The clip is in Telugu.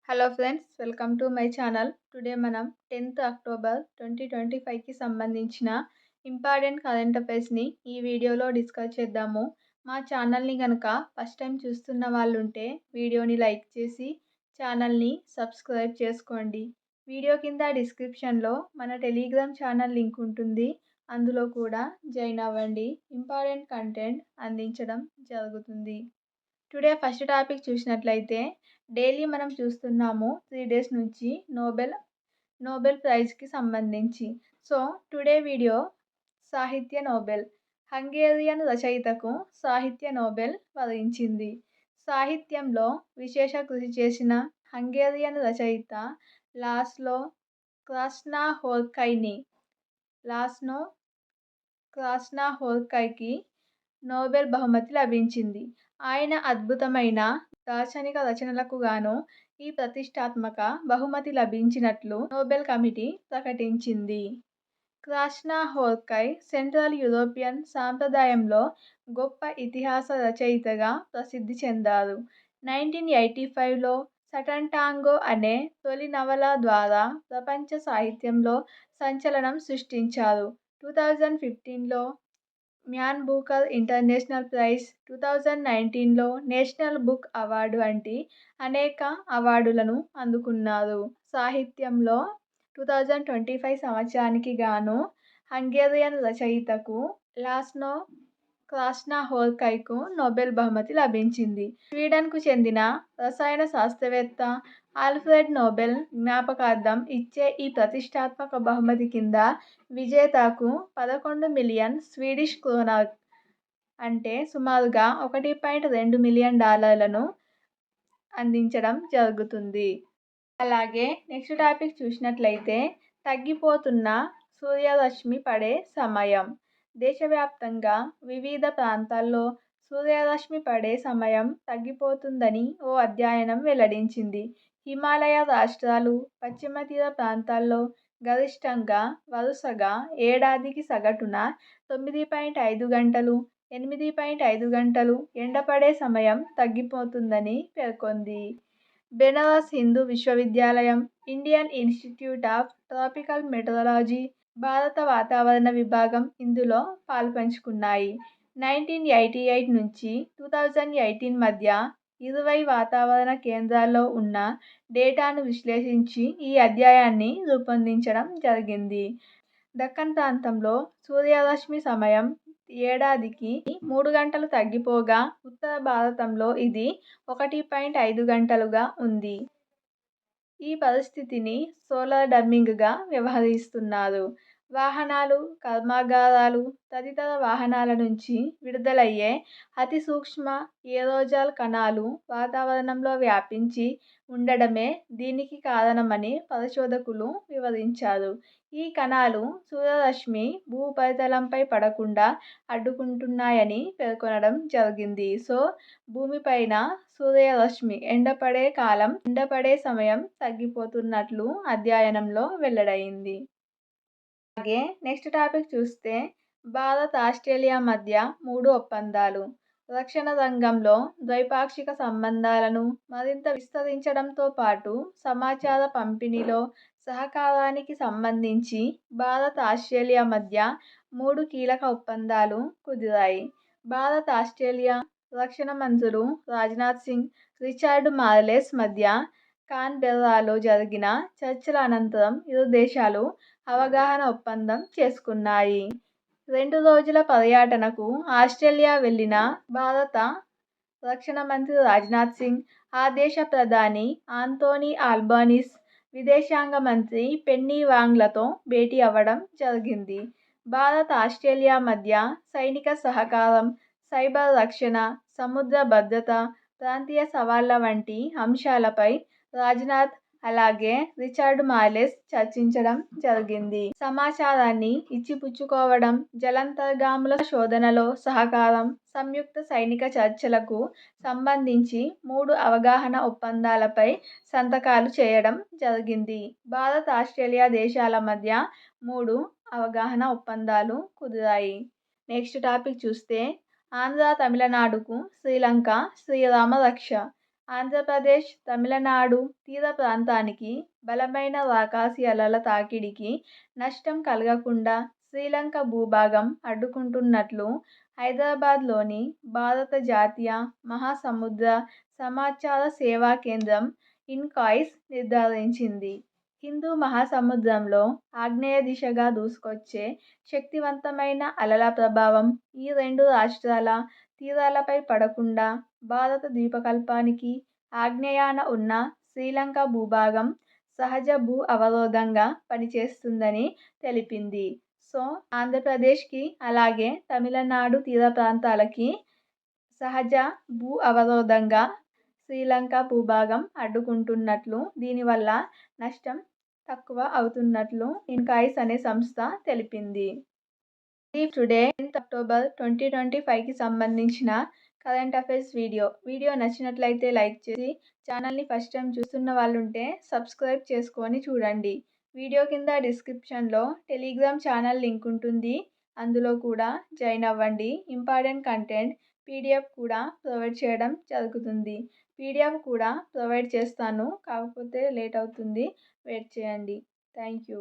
Hello friends, welcome to my channel. Today మనం 10th అక్టోబర్ 2025కి సంబంధించిన ఇంపార్టెంట్ కరెంట్ అఫైర్స్ని ఈ వీడియోలో డిస్కస్ చేద్దాము. మా ఛానల్ని కనుక ఫస్ట్ టైం చూస్తున్న వాళ్ళు ఉంటే వీడియోని లైక్ చేసి ఛానల్ని సబ్స్క్రైబ్ చేసుకోండి. వీడియో కింద డిస్క్రిప్షన్లో మన టెలిగ్రామ్ ఛానల్ లింక్ ఉంటుంది. అందులో కూడా జాయిన్ అవ్వండి. ఇంపార్టెంట్ కంటెంట్ అందించడం జరుగుతుంది. టుడే ఫస్ట్ టాపిక్ చూసినట్లయితే డైలీ మనం చూస్తున్నాము 3 days నుంచి నోబెల్ ప్రైజ్కి సంబంధించి. సో టుడే వీడియో సాహిత్య నోబెల్. హంగేరియన్ రచయితకు సాహిత్య నోబెల్ వరించింది. సాహిత్యంలో విశేష కృషి చేసిన హంగేరియన్ రచయిత లాస్లో క్రాస్నాహోర్కైకి నోబెల్ బహుమతి లభించింది. ఆయన అద్భుతమైన దార్శనిక రచనలకు గాను ఈ ప్రతిష్టాత్మక బహుమతి లభించినట్లు నోబెల్ కమిటీ ప్రకటించింది. క్రాస్నాహోర్కై సెంట్రల్ యూరోపియన్ సాంప్రదాయంలో గొప్ప ఇతిహాస రచయితగా ప్రసిద్ధి చెందారు. 1985లో సటన్ టాంగో అనే తొలి నవల ద్వారా ప్రపంచ సాహిత్యంలో సంచలనం సృష్టించారు. 2015లో మ్యాన్ బూకర్ ఇంటర్నేషనల్ ప్రైజ్, 2019లో నేషనల్ బుక్ అవార్డు వంటి అనేక అవార్డులను అందుకున్నారు. సాహిత్యంలో 2025 సంవత్సరానికి గాను హంగేరియన్ రచయితకు లాస్లో క్రాస్నాహోర్కైకు నోబెల్ బహుమతి లభించింది. స్వీడన్కు చెందిన రసాయన శాస్త్రవేత్త ఆల్ఫ్రెడ్ నోబెల్ జ్ఞాపకార్థం ఇచ్చే ఈ ప్రతిష్టాత్మక బహుమతి కింద విజేతకు 11 మిలియన్ స్వీడిష్ క్రోనర్ అంటే సుమారుగా $1.2 మిలియన్ అందించడం జరుగుతుంది. అలాగే నెక్స్ట్ టాపిక్ చూసినట్లయితే తగ్గిపోతున్న సూర్యరశ్మి పడే సమయం. దేశవ్యాప్తంగా వివిధ ప్రాంతాల్లో సూర్యరశ్మి పడే సమయం తగ్గిపోతుందని ఓ అధ్యయనం వెల్లడించింది. హిమాలయ రాష్ట్రాలు, పశ్చిమ తీర ప్రాంతాల్లో గరిష్టంగా వరుసగా ఏడాదికి సగటున 9.5 గంటలు, 8.5 గంటలు ఎండపడే సమయం తగ్గిపోతుందని పేర్కొంది. బెనారస్ హిందూ విశ్వవిద్యాలయం, ఇండియన్ ఇన్స్టిట్యూట్ ఆఫ్ ట్రాపికల్ మెటీరాలజీ, భారత వాతావరణ విభాగం ఇందులో పాలుపంచుకున్నాయి. 1988 నుంచి 2018 మధ్య 20 వాతావరణ కేంద్రాల్లో ఉన్న డేటాను విశ్లేషించి ఈ అధ్యయనాన్ని రూపొందించడం జరిగింది. దక్కన్ ప్రాంతంలో సూర్యరశ్మి సమయం ఏడాదికి 3 గంటలు తగ్గిపోగా ఉత్తర భారతంలో ఇది 1.5 గంటలుగా ఉంది. ఈ పరిస్థితిని సోలార్ డర్మింగ్గా వ్యవహరిస్తున్నారు. వాహనాలు, కర్మాగారాలు తదితర వాహనాల నుంచి విడుదలయ్యే అతి సూక్ష్మ ఏరోజాల్ కణాలు వాతావరణంలో వ్యాపించి ఉండడమే దీనికి కారణమని పరిశోధకులు వివరించారు. ఈ కణాలు సూర్యరశ్మి భూ ఉపరితలంపై పడకుండా అడ్డుకుంటున్నాయని పేర్కొనడం జరిగింది. సో భూమిపైన సూర్యరశ్మి ఎండపడే సమయం తగ్గిపోతున్నట్లు అధ్యయనంలో వెల్లడైంది. అలాగే నెక్స్ట్ టాపిక్ చూస్తే భారత్ ఆస్ట్రేలియా మధ్య 3 ఒప్పందాలు. రక్షణ రంగంలో ద్వైపాక్షిక సంబంధాలను మరింత విస్తరించడంతో పాటు సమాచార పంపిణీలో సహకారానికి సంబంధించి భారత్ ఆస్ట్రేలియా మధ్య 3 కీలక ఒప్పందాలు కుదిరాయి. భారత్ ఆస్ట్రేలియా రక్షణ మంత్రులు రాజ్నాథ్ సింగ్, రిచర్డ్ మార్లెస్ మధ్య కాన్బెర్రాలో జరిగిన చర్చల అనంతరం ఇరు దేశాలు అవగాహన ఒప్పందం చేసుకున్నాయి. 2 రోజుల పర్యటనకు ఆస్ట్రేలియా వెళ్లిన భారత రక్షణ మంత్రి రాజ్నాథ్ సింగ్ ఆ దేశ ప్రధాని ఆంథోనీ ఆల్బనీస్, విదేశాంగ మంత్రి పెన్నీ వాంగ్లతో భేటీ అవ్వడం జరిగింది. భారత్ ఆస్ట్రేలియా మధ్య సైనిక సహకారం, సైబర్ రక్షణ, సముద్ర భద్రత, ప్రాంతీయ సవాళ్ల వంటి అంశాలపై రాజ్నాథ్ అలాగే రిచర్డ్ మార్లెస్ చర్చించడం జరిగింది. సమాచారాన్ని ఇచ్చిపుచ్చుకోవడం, జలాంతర్గాముల శోధనలో సహకారం, సంయుక్త సైనిక చర్చలకు సంబంధించి 3 అవగాహన ఒప్పందాలపై సంతకాలు చేయడం జరిగింది. భారత్ ఆస్ట్రేలియా దేశాల మధ్య 3 అవగాహన ఒప్పందాలు కుదిరాయి. నెక్స్ట్ టాపిక్ చూస్తే ఆంధ్ర తమిళనాడుకు శ్రీలంక శ్రీరామ రక్ష. ఆంధ్రప్రదేశ్, తమిళనాడు తీర ప్రాంతానికి బలమైన ఆకాశీ అలల తాకిడికి నష్టం కలగకుండా శ్రీలంక భూభాగం అడ్డుకుంటున్నట్లు హైదరాబాద్లోని భారత జాతీయ మహాసముద్ర సమాచార సేవా కేంద్రం ఇన్కాయిస్ నిర్ధారించింది. హిందూ మహాసముద్రంలో ఆగ్నేయ దిశగా దూసుకొచ్చే శక్తివంతమైన అలల ప్రభావం ఈ రెండు రాష్ట్రాల తీరాలపై పడకుండా భారత ద్వీపకల్పానికి ఆగ్నేయాన ఉన్న శ్రీలంక భూభాగం సహజ భూ అవరోధంగా పనిచేస్తుందని తెలిపింది. సో ఆంధ్రప్రదేశ్కి అలాగే తమిళనాడు తీర ప్రాంతాలకి సహజ భూ అవరోధంగా శ్రీలంక భూభాగం అడ్డుకుంటున్నట్లు, దీనివల్ల నష్టం తక్కువ అవుతున్నట్లు ఇన్కాయిస్ అనే సంస్థ తెలిపింది. ఇది టుడే 10th అక్టోబర్ 2025కి సంబంధించిన కరెంట్ అఫైర్స్ వీడియో నచ్చినట్లయితే లైక్ చేసి ఛానల్ని ఫస్ట్ టైం చూస్తున్న వాళ్ళు ఉంటే సబ్స్క్రైబ్ చేసుకొని చూడండి. వీడియో కింద డిస్క్రిప్షన్లో టెలిగ్రామ్ ఛానల్ లింక్ ఉంటుంది, అందులో కూడా జాయిన్ అవ్వండి. ఇంపార్టెంట్ కంటెంట్ పీడిఎఫ్ కూడా ప్రొవైడ్ చేయడం జరుగుతుంది. పీడిఎఫ్ కూడా ప్రొవైడ్ చేస్తాను, కాకపోతే లేట్ అవుతుంది, వెయిట్ చేయండి. Thank you.